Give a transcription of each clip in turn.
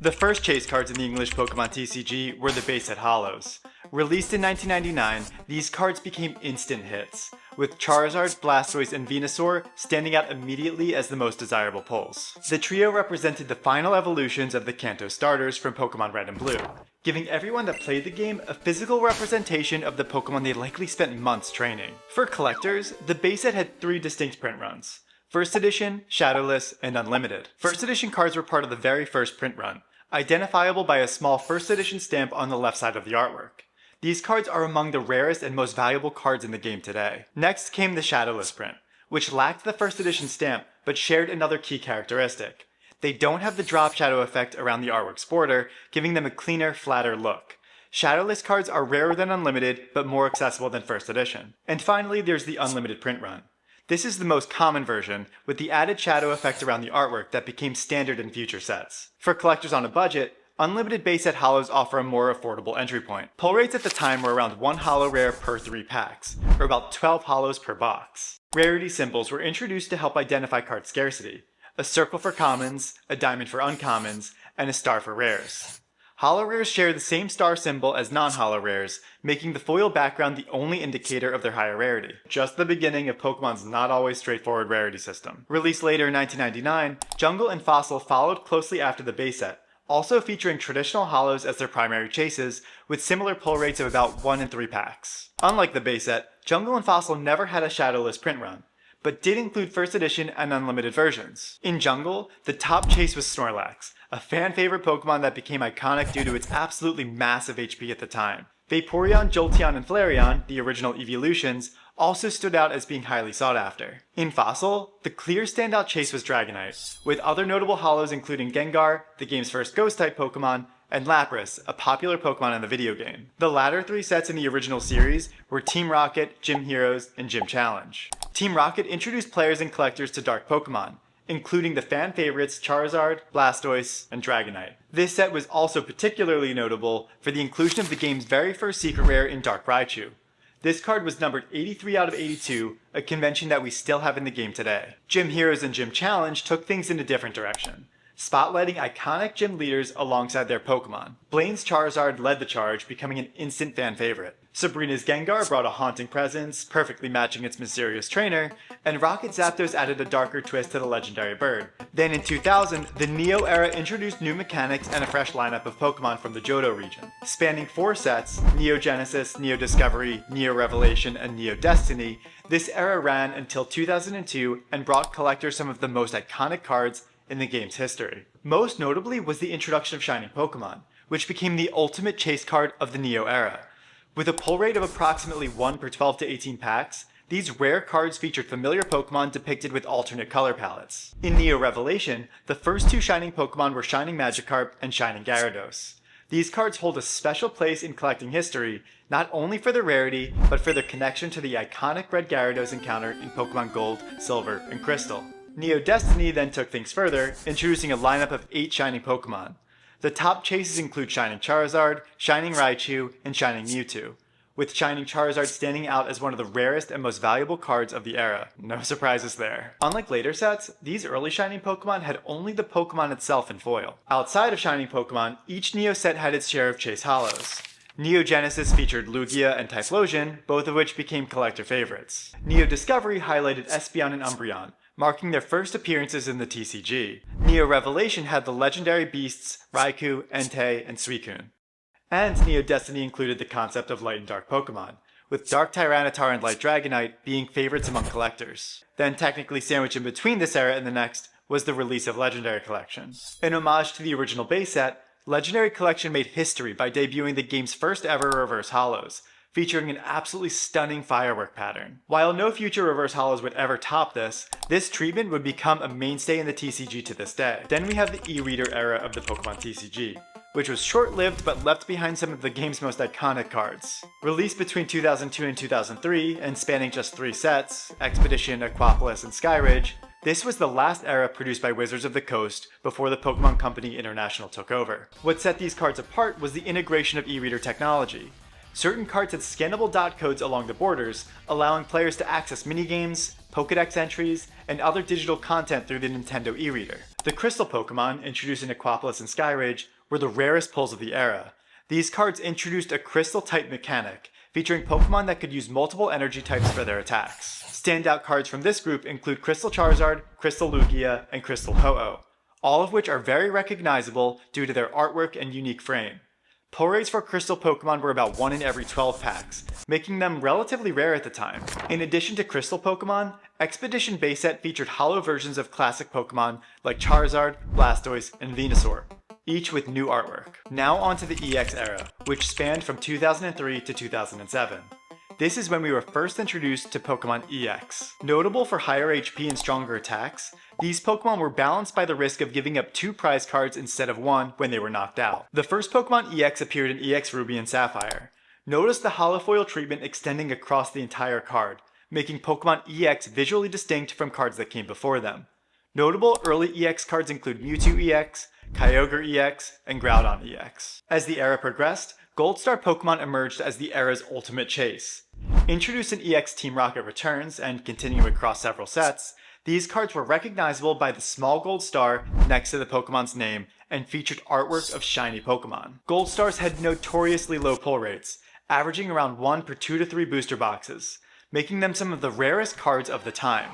The first chase cards in the English Pokémon TCG were the base set Holos. Released in 1999, these cards became instant hits, with Charizard, Blastoise, and Venusaur standing out immediately as the most desirable pulls. The trio represented the final evolutions of the Kanto starters from Pokémon Red and Blue, giving everyone that played the game a physical representation of the Pokémon they likely spent months training. For collectors, the base set had three distinct print runs: First Edition, Shadowless, and Unlimited. First Edition cards were part of the very first print run, identifiable by a small First Edition stamp on the left side of the artwork. These cards are among the rarest and most valuable cards in the game today. Next came the Shadowless print, which lacked the First Edition stamp but shared another key characteristic. They don't have the drop shadow effect around the artwork's border, giving them a cleaner, flatter look. Shadowless cards are rarer than Unlimited, but more accessible than First Edition. And finally, there's the Unlimited print run. This is the most common version, with the added shadow effect around the artwork that became standard in future sets. For collectors on a budget, Unlimited base set Holos offer a more affordable entry point. Pull rates at the time were around 1 holo rare per 3 packs, or about 12 holos per box. Rarity symbols were introduced to help identify card scarcity: a circle for commons, a diamond for uncommons, and a star for rares. Holo rares share the same star symbol as non-holo rares, making the foil background the only indicator of their higher rarity. Just the beginning of Pokemon's not always straightforward rarity system. Released later in 1999, Jungle and Fossil followed closely after the base set, also featuring traditional holos as their primary chases, with similar pull rates of about 1 in 3 packs. Unlike the base set, Jungle and Fossil never had a Shadowless print run, but did include First Edition and Unlimited versions. In Jungle, the top chase was Snorlax, a fan-favorite Pokemon that became iconic due to its absolutely massive HP at the time. Vaporeon, Jolteon, and Flareon, the original evolutions, also stood out as being highly sought after. In Fossil, the clear standout chase was Dragonite, with other notable holos including Gengar, the game's first Ghost-type Pokemon, and Lapras, a popular Pokemon in the video game. The latter 3 sets in the original series were Team Rocket, Gym Heroes, and Gym Challenge. Team Rocket introduced players and collectors to Dark Pokemon, including the fan favorites Charizard, Blastoise, and Dragonite. This set was also particularly notable for the inclusion of the game's very first secret rare in Dark Raichu. This card was numbered 83 out of 82, a convention that we still have in the game today. Gym Heroes and Gym Challenge took things in a different direction, spotlighting iconic gym leaders alongside their Pokemon. Blaine's Charizard led the charge, becoming an instant fan favorite. Sabrina's Gengar brought a haunting presence, perfectly matching its mysterious trainer, and Rocket Zapdos added a darker twist to the legendary bird. Then in 2000, the Neo era introduced new mechanics and a fresh lineup of Pokemon from the Johto region. Spanning 4 sets, Neo Genesis, Neo Discovery, Neo Revelation, and Neo Destiny, this era ran until 2002 and brought collectors some of the most iconic cards in the game's history. Most notably was the introduction of Shining Pokemon, which became the ultimate chase card of the Neo era. With a pull rate of approximately 1 per 12 to 18 packs, these rare cards featured familiar Pokemon depicted with alternate color palettes. In Neo Revelation, the first 2 Shining Pokemon were Shining Magikarp and Shining Gyarados. These cards hold a special place in collecting history, not only for their rarity, but for their connection to the iconic red Gyarados encounter in Pokemon Gold, Silver, and Crystal. Neo Destiny then took things further, introducing a lineup of 8 Shining Pokemon. The top chases include Shining Charizard, Shining Raichu, and Shining Mewtwo, with Shining Charizard standing out as one of the rarest and most valuable cards of the era. No surprises there. Unlike later sets, these early Shining Pokemon had only the Pokemon itself in foil. Outside of Shining Pokemon, each Neo set had its share of chase holos. Neo Genesis featured Lugia and Typhlosion, both of which became collector favorites. Neo Discovery highlighted Espeon and Umbreon, marking their first appearances in the TCG. Neo Revelation had the legendary beasts Raikou, Entei, and Suicune. And Neo Destiny included the concept of light and dark Pokemon, with Dark Tyranitar and Light Dragonite being favorites among collectors. Then technically sandwiched in between this era and the next was the release of Legendary Collection. In homage to the original base set, Legendary Collection made history by debuting the game's first ever reverse holos, featuring an absolutely stunning firework pattern. While no future reverse holos would ever top this treatment would become a mainstay in the TCG to this day. Then we have the e-reader era of the Pokemon TCG, which was short-lived but left behind some of the game's most iconic cards. Released between 2002 and 2003 and spanning just 3 sets, Expedition, Aquapolis, and Skyridge, this was the last era produced by Wizards of the Coast before the Pokemon Company International took over. What set these cards apart was the integration of e-reader technology. Certain cards had scannable dot codes along the borders, allowing players to access minigames, Pokédex entries, and other digital content through the Nintendo e-reader. The Crystal Pokemon, introduced in Aquapolis and Skyrage, were the rarest pulls of the era. These cards introduced a Crystal-type mechanic, featuring Pokemon that could use multiple energy types for their attacks. Standout cards from this group include Crystal Charizard, Crystal Lugia, and Crystal Ho-Oh, all of which are very recognizable due to their artwork and unique frame. Pull rates for Crystal Pokemon were about 1 in every 12 packs, making them relatively rare at the time. In addition to Crystal Pokemon, Expedition base set featured holo versions of classic Pokemon like Charizard, Blastoise, and Venusaur, each with new artwork. Now onto the EX era, which spanned from 2003 to 2007. This is when we were first introduced to Pokemon EX. Notable for higher HP and stronger attacks, these Pokemon were balanced by the risk of giving up 2 prize cards instead of 1 when they were knocked out. The first Pokemon EX appeared in EX Ruby and Sapphire. Notice the holofoil treatment extending across the entire card, making Pokemon EX visually distinct from cards that came before them. Notable early EX cards include Mewtwo EX, Kyogre EX, and Groudon EX. As the era progressed, Gold Star Pokemon emerged as the era's ultimate chase. Introduced in EX Team Rocket Returns and continuing across several sets, these cards were recognizable by the small gold star next to the Pokemon's name and featured artwork of shiny Pokemon. Gold Stars had notoriously low pull rates, averaging around 1 per 2 to 3 booster boxes, making them some of the rarest cards of the time.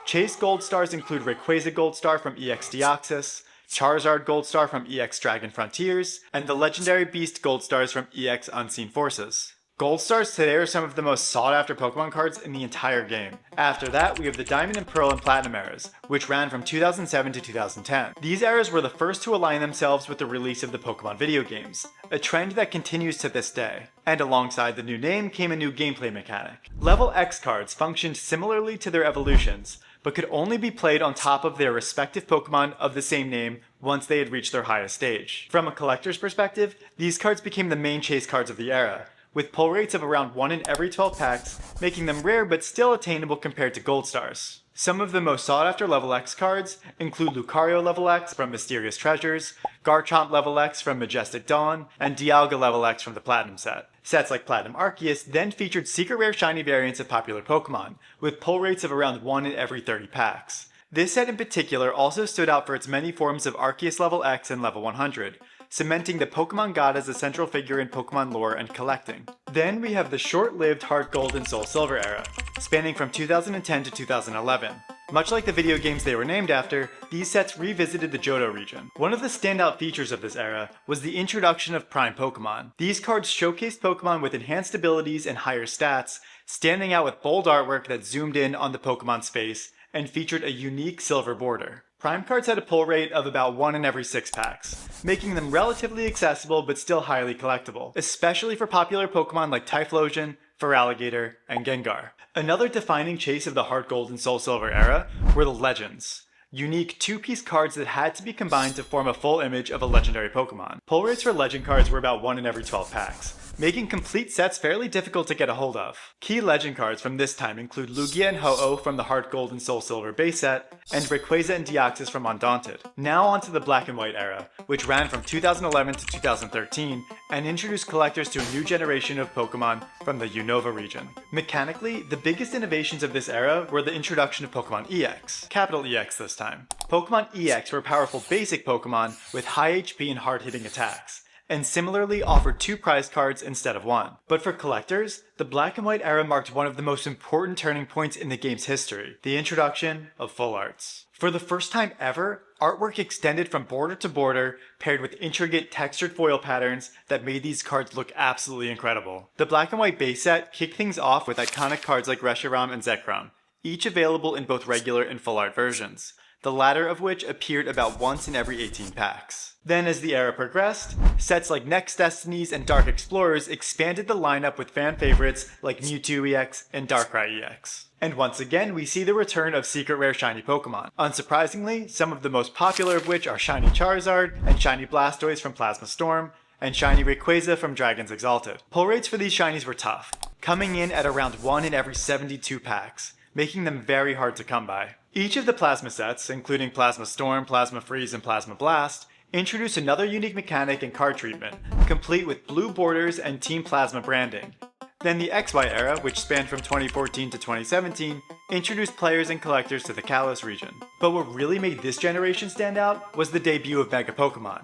Chase Gold Stars include Rayquaza Gold Star from EX Deoxys, Charizard Gold Star from EX Dragon Frontiers, and the legendary Beast Gold Stars from EX Unseen Forces. Gold Stars today are some of the most sought after Pokemon cards in the entire game. After that, we have the Diamond and Pearl and Platinum eras, which ran from 2007 to 2010. These eras were the first to align themselves with the release of the Pokemon video games, a trend that continues to this day. And alongside the new name came a new gameplay mechanic. Level X cards functioned similarly to their evolutions, but could only be played on top of their respective Pokemon of the same name once they had reached their highest stage. From a collector's perspective, these cards became the main chase cards of the era, with pull rates of around 1 in every 12 packs, making them rare but still attainable compared to Gold Stars. Some of the most sought after Level X cards include Lucario Level X from Mysterious Treasures, Garchomp Level X from Majestic Dawn, and Dialga Level X from the Platinum set. Sets like Platinum Arceus then featured secret rare shiny variants of popular Pokemon, with pull rates of around 1 in every 30 packs. This set in particular also stood out for its many forms of Arceus Level X and Level 100, cementing the Pokemon god as a central figure in Pokemon lore and collecting. Then we have the short-lived Heartgold and Soulsilver era, spanning from 2010 to 2011. Much like the video games they were named after, these sets revisited the Johto region. One of the standout features of this era was the introduction of Prime Pokemon. These cards showcased Pokemon with enhanced abilities and higher stats, standing out with bold artwork that zoomed in on the Pokemon's face and featured a unique silver border. Prime cards had a pull rate of about 1 in every 6 packs, making them relatively accessible but still highly collectible, especially for popular Pokemon like Typhlosion, Feraligatr, and Gengar. Another defining chase of the Heartgold and Soulsilver era were the Legends, unique 2-piece cards that had to be combined to form a full image of a legendary Pokemon. Pull rates for Legend cards were about 1 in every 12 packs, making complete sets fairly difficult to get a hold of. Key Legend cards from this time include Lugia and Ho-Oh from the Heartgold and Soulsilver base set, and Rayquaza and Deoxys from Undaunted. Now onto the Black and White era, which ran from 2011 to 2013, and introduced collectors to a new generation of Pokemon from the Unova region. Mechanically, the biggest innovations of this era were the introduction of Pokemon EX, capital EX this time. Pokemon EX were powerful basic Pokemon with high HP and hard-hitting attacks, and similarly offered 2 prize cards instead of 1. But for collectors, the Black and White era marked one of the most important turning points in the game's history, the introduction of full arts. For the first time ever, artwork extended from border to border, paired with intricate textured foil patterns that made these cards look absolutely incredible. The Black and White base set kicked things off with iconic cards like Reshiram and Zekrom, each available in both regular and full art versions, the latter of which appeared about once in every 18 packs. Then as the era progressed, sets like Next Destinies and Dark Explorers expanded the lineup with fan favorites like Mewtwo EX and Darkrai EX. And once again, we see the return of secret rare shiny Pokemon. Unsurprisingly, some of the most popular of which are shiny Charizard and shiny Blastoise from Plasma Storm, and shiny Rayquaza from Dragons Exalted. Pull rates for these shinies were tough, coming in at around 1 in every 72 packs, making them very hard to come by. Each of the Plasma sets, including Plasma Storm, Plasma Freeze, and Plasma Blast, introduced another unique mechanic and card treatment, complete with blue borders and Team Plasma branding. Then the XY era, which spanned from 2014 to 2017, introduced players and collectors to the Kalos region. But what really made this generation stand out was the debut of Mega Pokemon.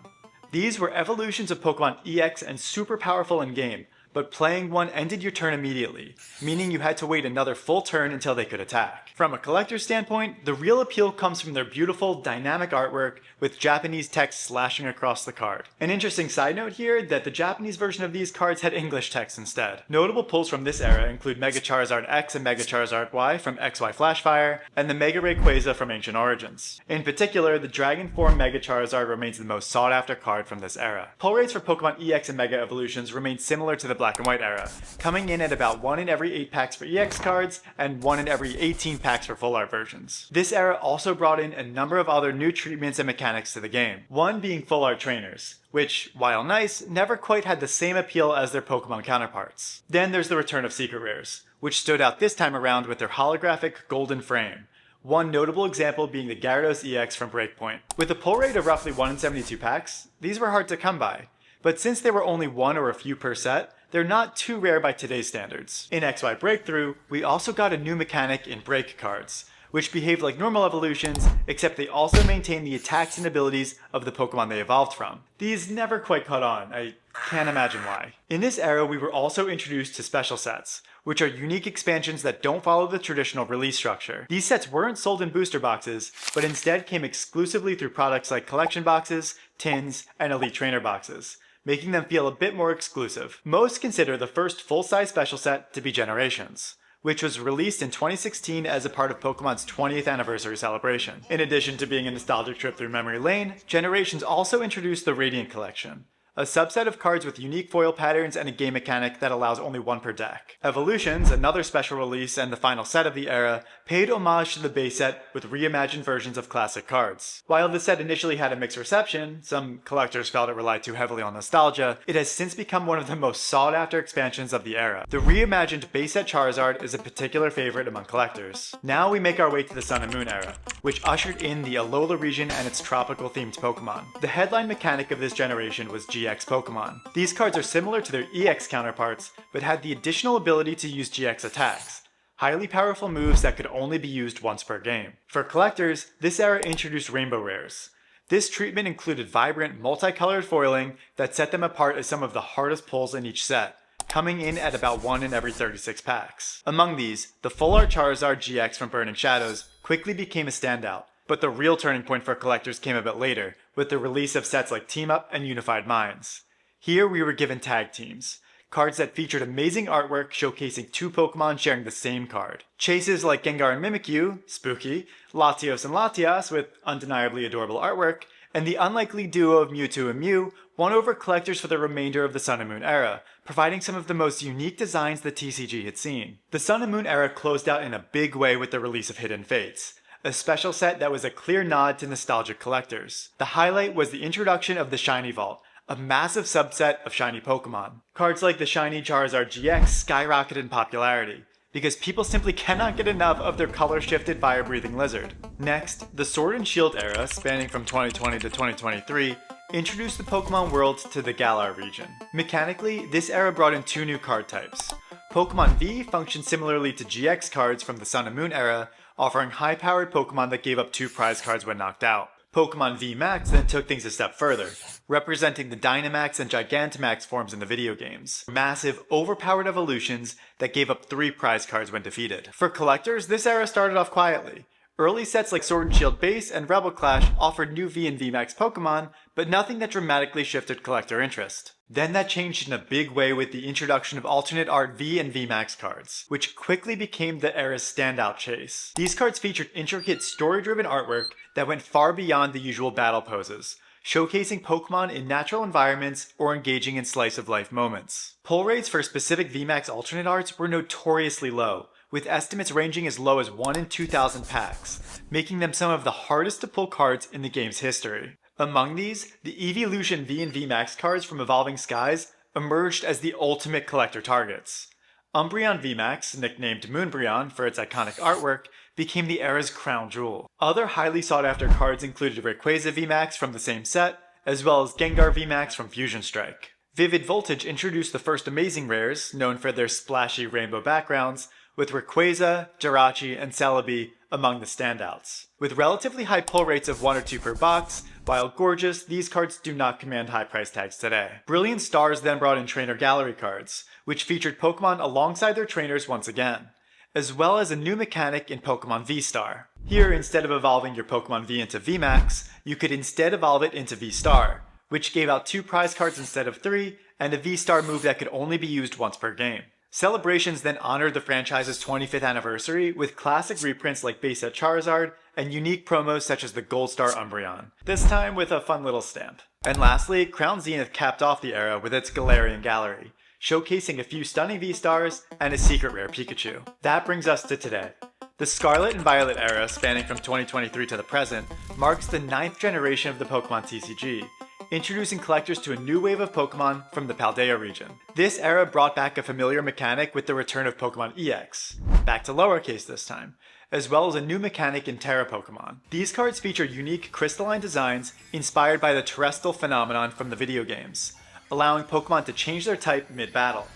These were evolutions of Pokemon EX and super powerful in-game, but playing one ended your turn immediately, meaning you had to wait another full turn until they could attack. From a collector's standpoint, the real appeal comes from their beautiful, dynamic artwork with Japanese text slashing across the card. An interesting side note here that the Japanese version of these cards had English text instead. Notable pulls from this era include Mega Charizard X and Mega Charizard Y from XY Flashfire, and the Mega Rayquaza from Ancient Origins. In particular, the Dragon Form Mega Charizard remains the most sought after card from this era. Pull rates for Pokemon EX and Mega Evolutions remain similar to the Black and White era, coming in at about 1 in every 8 packs for EX cards and 1 in every 18 packs for full art versions. This era also brought in a number of other new treatments and mechanics to the game, one being full art trainers, which, while nice, never quite had the same appeal as their Pokemon counterparts. Then there's the return of secret rares, which stood out this time around with their holographic golden frame. One notable example being the Gyarados EX from Breakpoint. With a pull rate of roughly 1 in 72 packs, these were hard to come by, but since they were only one or a few per set, they're not too rare by today's standards. In XY Breakthrough, we also got a new mechanic in Break cards, which behave like normal evolutions, except they also maintain the attacks and abilities of the Pokemon they evolved from. These never quite caught on, I can't imagine why. In this era, we were also introduced to special sets, which are unique expansions that don't follow the traditional release structure. These sets weren't sold in booster boxes, but instead came exclusively through products like collection boxes, tins, and elite trainer boxes, making them feel a bit more exclusive. Most consider the first full-size special set to be Generations, which was released in 2016 as a part of Pokemon's 20th anniversary celebration. In addition to being a nostalgic trip through memory lane, Generations also introduced the Radiant Collection, a subset of cards with unique foil patterns and a game mechanic that allows only one per deck. Evolutions, another special release and the final set of the era, paid homage to the base set with reimagined versions of classic cards. While the set initially had a mixed reception, some collectors felt it relied too heavily on nostalgia, it has since become one of the most sought after expansions of the era. The reimagined base set Charizard is a particular favorite among collectors. Now we make our way to the Sun and Moon era, which ushered in the Alola region and its tropical themed Pokemon. The headline mechanic of this generation was GX Pokemon. These cards are similar to their EX counterparts, but had the additional ability to use GX attacks, highly powerful moves that could only be used once per game. For collectors, this era introduced rainbow rares. This treatment included vibrant, multicolored foiling that set them apart as some of the hardest pulls in each set, coming in at about 1 in every 36 packs. Among these, the Full Art Charizard GX from Burning Shadows quickly became a standout, but the real turning point for collectors came a bit later, with the release of sets like Team Up and Unified Minds. Here we were given tag teams, cards that featured amazing artwork showcasing two Pokemon sharing the same card. Chases like Gengar and Mimikyu, spooky, Latios and Latias with undeniably adorable artwork, and the unlikely duo of Mewtwo and Mew won over collectors for the remainder of the Sun and Moon era, providing some of the most unique designs the TCG had seen. The Sun and Moon era closed out in a big way with the release of Hidden Fates, a special set that was a clear nod to nostalgic collectors. The highlight was the introduction of the Shiny Vault, a massive subset of shiny Pokemon. Cards like the shiny Charizard GX skyrocketed in popularity, because people simply cannot get enough of their color-shifted fire-breathing lizard. Next, the Sword and Shield era, spanning from 2020 to 2023, introduced the Pokemon world to the Galar region. Mechanically, this era brought in two new card types. Pokemon V functioned similarly to GX cards from the Sun and Moon era, offering high-powered Pokemon that gave up 2 prize cards when knocked out. Pokemon V Max then took things a step further, representing the Dynamax and Gigantamax forms in the video games. Massive, overpowered evolutions that gave up 3 prize cards when defeated. For collectors, this era started off quietly. Early sets like Sword and Shield Base and Rebel Clash offered new V and V Max Pokemon, but nothing that dramatically shifted collector interest. Then that changed in a big way with the introduction of alternate art V and V Max cards, which quickly became the era's standout chase. These cards featured intricate story-driven artwork that went far beyond the usual battle poses, showcasing Pokemon in natural environments or engaging in slice-of-life moments. Pull rates for specific VMAX alternate arts were notoriously low, with estimates ranging as low as 1 in 2,000 packs, making them some of the hardest to pull cards in the game's history. Among these, the Evolution V and VMAX cards from Evolving Skies emerged as the ultimate collector targets. Umbreon VMAX, nicknamed Moonbreon for its iconic artwork, became the era's crown jewel. Other highly sought-after cards included Rayquaza VMAX from the same set, as well as Gengar VMAX from Fusion Strike. Vivid Voltage introduced the first amazing rares, known for their splashy rainbow backgrounds, with Rayquaza, Jirachi, and Celebi among the standouts. With relatively high pull rates of 1 or 2 per box, while gorgeous, these cards do not command high price tags today. Brilliant Stars then brought in Trainer Gallery cards, which featured Pokemon alongside their trainers once again, as well as a new mechanic in Pokemon V-Star. Here, instead of evolving your Pokemon V into VMAX, you could instead evolve it into V-Star, which gave out 2 prize cards instead of 3, and a V-Star move that could only be used once per game. Celebrations then honored the franchise's 25th anniversary with classic reprints like Base Set Charizard and unique promos such as the Gold Star Umbreon, this time with a fun little stamp. And lastly, Crown Zenith capped off the era with its Galarian Gallery, showcasing a few stunning V-Stars and a secret rare Pikachu. That brings us to today. The Scarlet and Violet era, spanning from 2023 to the present, marks the 9th generation of the Pokémon TCG, introducing collectors to a new wave of Pokemon from the Paldea region. This era brought back a familiar mechanic with the return of Pokemon EX, back to lowercase this time, as well as a new mechanic in Terra Pokemon. These cards feature unique crystalline designs inspired by the terrestrial phenomenon from the video games, allowing Pokemon to change their type mid-battle.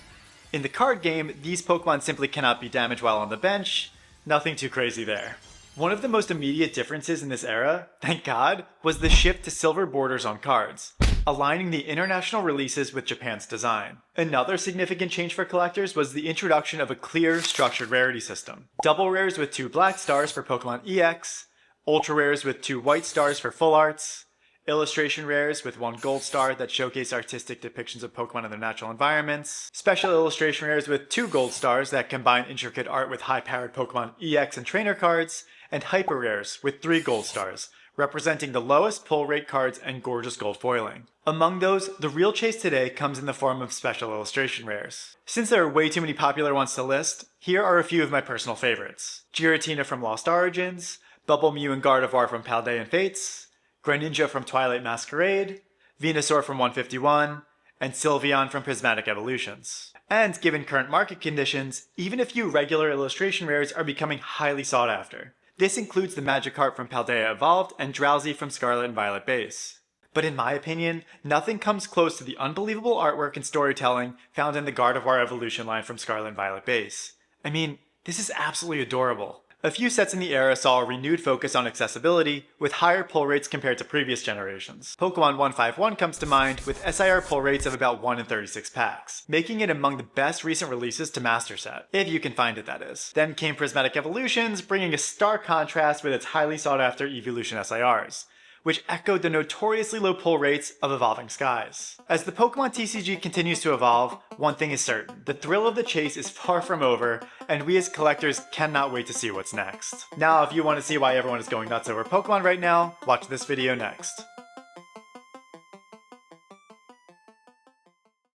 In the card game, these Pokemon simply cannot be damaged while on the bench, nothing too crazy there. One of the most immediate differences in this era, thank God, was the shift to silver borders on cards, aligning the international releases with Japan's design. Another significant change for collectors was the introduction of a clear, structured rarity system. Double rares with 2 black stars for Pokemon EX, ultra rares with 2 white stars for full arts, illustration rares with 1 gold star that showcase artistic depictions of Pokemon in their natural environments, special illustration rares with 2 gold stars that combine intricate art with high-powered Pokemon EX and trainer cards, and hyper rares with 3 gold stars, representing the lowest pull rate cards and gorgeous gold foiling. Among those, the real chase today comes in the form of special illustration rares. Since there are way too many popular ones to list, here are a few of my personal favorites. Giratina from Lost Origins, Bubble Mew and Gardevoir from Paldean Fates, Greninja from Twilight Masquerade, Venusaur from 151, and Sylveon from Prismatic Evolutions. And given current market conditions, even a few regular illustration rares are becoming highly sought after. This includes the Magikarp from Paldea Evolved and Drowsy from Scarlet and Violet Base. But in my opinion, nothing comes close to the unbelievable artwork and storytelling found in the Gardevoir Evolution line from Scarlet and Violet Base. I mean, this is absolutely adorable. A few sets in the era saw a renewed focus on accessibility, with higher pull rates compared to previous generations. Pokemon 151 comes to mind, with SIR pull rates of about 1 in 36 packs, making it among the best recent releases to Master Set, if you can find it that is. Then came Prismatic Evolutions, bringing a stark contrast with its highly sought after Evolution SIRs, which echoed the notoriously low pull rates of Evolving Skies. As the Pokemon TCG continues to evolve, one thing is certain: the thrill of the chase is far from over, and we as collectors cannot wait to see what's next. Now, if you want to see why everyone is going nuts over Pokemon right now, watch this video next.